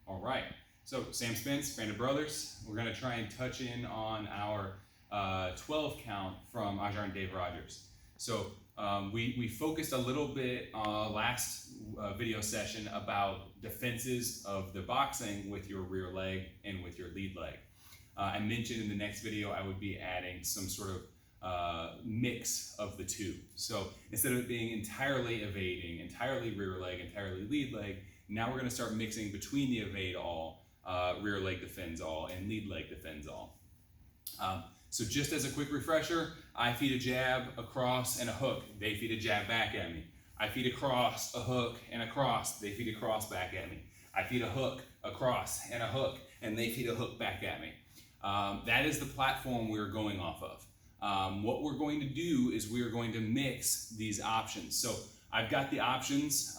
All right, so Sam Spence, Brandon Brothers. We're gonna try and touch in on our 12 count from Ajarn Dave Rogers. So we focused a little bit last video session about defenses of the boxing with your rear leg and with your lead leg. I mentioned in the next video I would be adding some sort of mix of the two. So instead of it being entirely evading, entirely rear leg, entirely lead leg, now we're going to start mixing between the evade all, rear leg defends all, and lead leg defends all. So just as a quick refresher, I feed a jab, a cross, and a hook. They feed a jab back at me. I feed a cross, a hook, and a cross. They feed a cross back at me. I feed a hook, a cross, and a hook, and they feed a hook back at me. That is the platform we're going off of. What we're going to do is we're going to mix these options. So I've got the options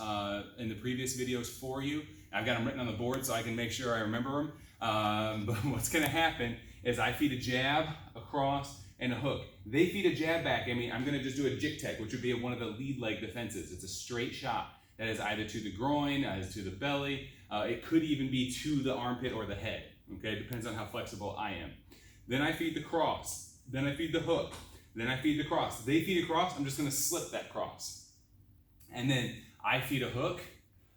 in the previous videos for you. I've got them written on the board so I can make sure I remember them. But what's going to happen is I feed a jab, a cross, and a hook. They feed a jab back at me. I'm going to just do a jig tech, which would be one of the lead leg defenses. It's a straight shot that is either to the groin, either to the belly. It could even be to the armpit or the head. Okay, depends on how flexible I am. Then I feed the cross. Then I feed the hook. Then I feed the cross. They feed a cross. I'm just going to slip that cross. And then I feed a hook,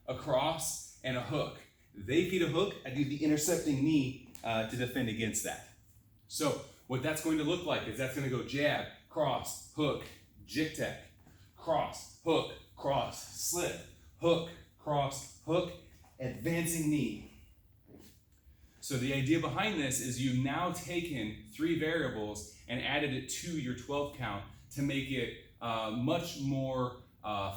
a cross, and a hook. They feed a hook. I do the intercepting knee to defend against that. So what that's going to look like is that's going to go jab, cross, hook, jig tech, cross, hook, cross, slip, hook, cross, hook, advancing knee. So the idea behind this is you've now taken 3 variables and added it to your 12 count to make it much more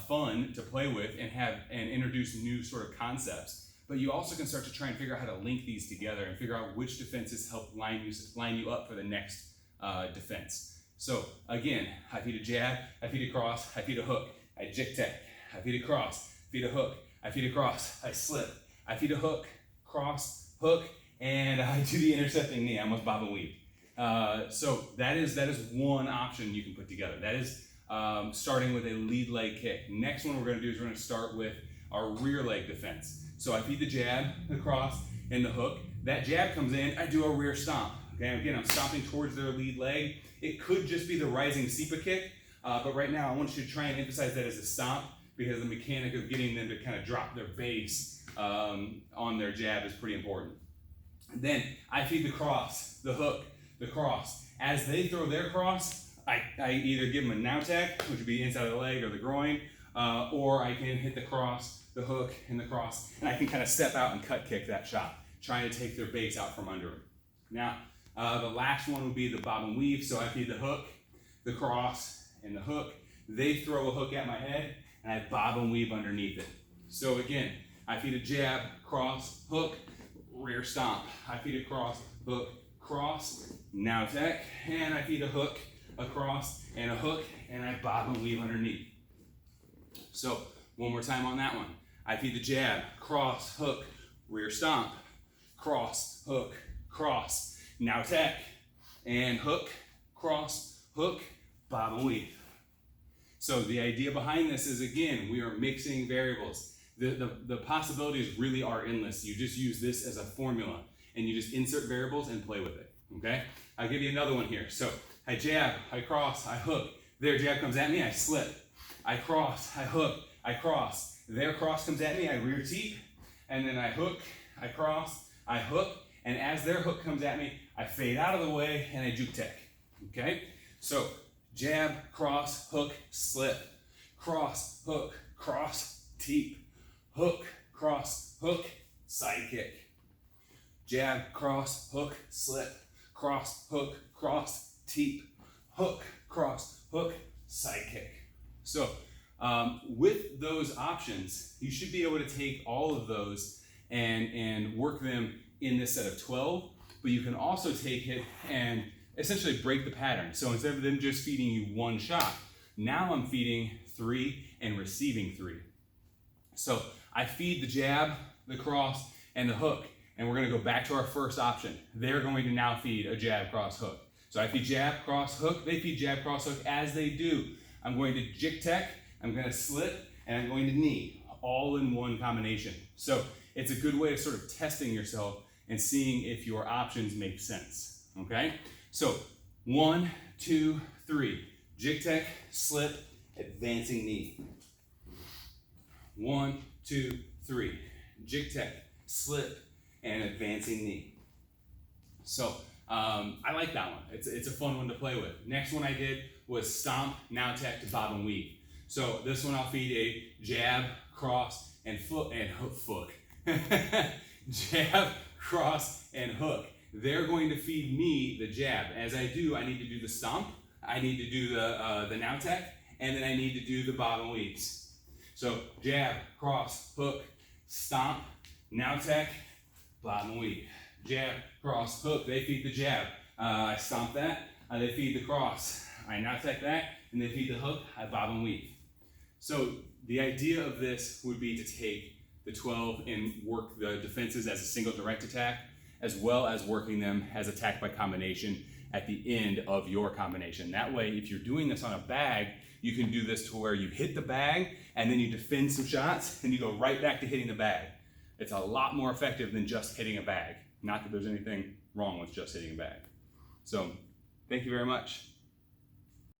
fun to play with and introduce new sort of concepts. But you also can start to try and figure out how to link these together and figure out which defenses help line you up for the next defense. So again, I feed a jab, I feed a cross, I feed a hook, I jig tech, I feed a cross, feed a hook, I feed a cross, I slip, I feed a hook, cross, hook, and I do the intercepting knee. I almost bob and weave. So that is one option you can put together. That is starting with a lead leg kick. Next one we're going to do is we're going to start with our rear leg defense. So I feed the jab, the cross, and the hook. That jab comes in, I do a rear stomp. Okay, again, I'm stomping towards their lead leg. It could just be the rising SEPA kick, but right now I want you to try and emphasize that as a stomp because the mechanic of getting them to kind of drop their base on their jab is pretty important. Then I feed the cross, the hook, the cross. As they throw their cross, I either give them a now tech, which would be inside of the leg or the groin, or I can hit the cross, the hook, and the cross, and I can kind of step out and cut kick that shot, trying to take their base out from under them. Now, the last one would be the bob and weave. So I feed the hook, the cross, and the hook. They throw a hook at my head, and I bob and weave underneath it. So again, I feed a jab, cross, hook, rear stomp. I feed a cross, hook, cross, now tech, and I feed a hook, a cross, and a hook, and I bob and weave underneath. So one more time on that one. I feed the jab, cross, hook, rear stomp, cross, hook, cross, now tech, and hook, cross, hook, bob and weave. So the idea behind this is, again, we are mixing variables. The possibilities really are endless. You just use this as a formula and you just insert variables and play with it, okay? I'll give you another one here. So I jab, I cross, I hook. Their jab comes at me, I slip. I cross, I hook, I cross. Their cross comes at me, I rear teep, and then I hook, I cross, I hook, and as their hook comes at me, I fade out of the way and I juke tech, okay? So jab, cross, hook, slip, cross, hook, cross, teep, hook, cross, hook, side kick. Jab, cross, hook, slip, cross, hook, cross, teep, hook, cross, hook, side kick. So with those options, you should be able to take all of those and work them in this set of 12, but you can also take it and essentially break the pattern. So instead of them just feeding you one shot, now I'm feeding 3 and receiving 3. So I feed the jab, the cross, and the hook, and we're going to go back to our first option. They're going to now feed a jab, cross, hook. So I feed jab, cross, hook. They feed jab, cross, hook. As they do, I'm going to jig tech, I'm going to slip, and I'm going to knee, all in one combination. So it's a good way of sort of testing yourself and seeing if your options make sense, okay? So 1, 2, 3, jig tech, slip, advancing knee. 1, 2, 3, jig tech, slip, and advancing knee. So I like that one. It's a fun one to play with. Next one I did was stomp, now tech to bob and weave. So this one I'll feed a jab, cross, and foot and hook. Jab, cross, and hook. They're going to feed me the jab. As I do, I need to do the stomp, I need to do the now tech, and then I need to do the bob and weaves. So jab, cross, hook, stomp, now tech, bob and weave. Jab, cross, hook, they feed the jab. I stomp that, they feed the cross. I now tech that, and they feed the hook, I bob and weave. So the idea of this would be to take the 12 and work the defenses as a single direct attack, as well as working them as attack by combination at the end of your combination. That way, if you're doing this on a bag, you can do this to where you hit the bag and then you defend some shots and you go right back to hitting the bag. It's a lot more effective than just hitting a bag. Not that there's anything wrong with just hitting a bag. So, thank you very much.